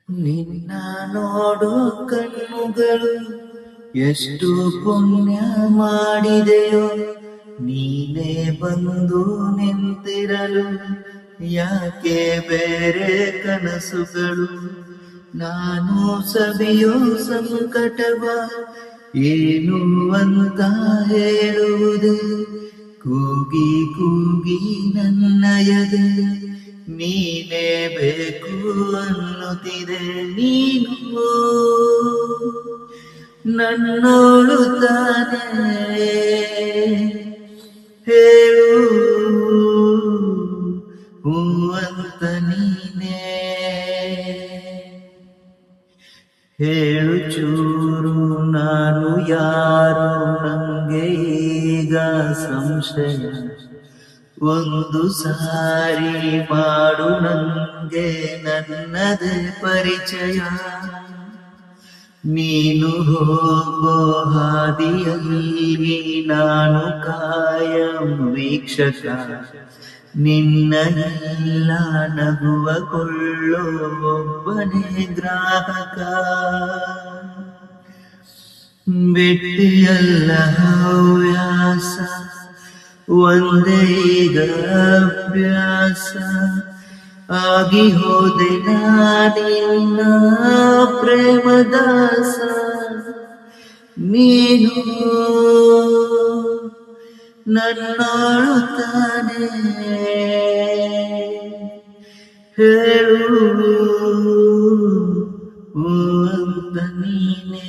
ನಿನ್ನ ನೋಡು ಕಣ್ಣುಗಳು ಎಷ್ಟು ಪುಣ್ಯ ಮಾಡಿದೆಯೋ, ನೀನೇ ಬಂದು ನಿಂತಿರಲು ಯಾಕೆ ಬೇರೆ ಕನಸುಗಳು. ನಾನು ಸವಿಯೋ ಸಂಕಟವ ಏನು ಅಂತ ಹೇಳುವುದೇ, ಕೂಗಿ ಕೂಗಿ ನನ್ನ ಎದೆ ನೀನೇ ಬೇಕು ಅನ್ನುತ್ತಿದೆ. ನೀನು ನನ್ನೋಳು ತಾನೇ, ಹೇಳು ಹೂ ಅಂತ ನೀನೇ. ಹೇಳು ಚೂರು ನಾನು ಯಾರು, ನಂಗೆ ಈಗ ಸಂಶಯ. ಒಂದು ಸಾರಿ ಮಾಡು ನಂಗೆ ನನ್ನದೇ ಪರಿಚಯ. ನೀನು ಹೋಗೋ ಹಾದಿಯಲ್ಲಿ ನಾನು ಕಾಯಂ ವೀಕ್ಷಕ, ನಿನ್ನ ಎಲ್ಲ ನಗುವ ಕೊಳ್ಳೋ ಒಬ್ಬನೇ ಗ್ರಾಹಕ. ಬಿಟ್ಟಿಯಲ್ಲ ಹವ್ಯಾಸ, ಒಂದೇ ಈಗ ಅಭ್ಯಾಸ. ಆಗಿ ಹೋದೆ ನಾನಿನ್ನ ಪ್ರೇಮದಾಸ. ನೀನು ನನ್ನೋಳು ತಾನೇ, ಹೇಳು ಹೂ ಅಂತ ನೀನೇ.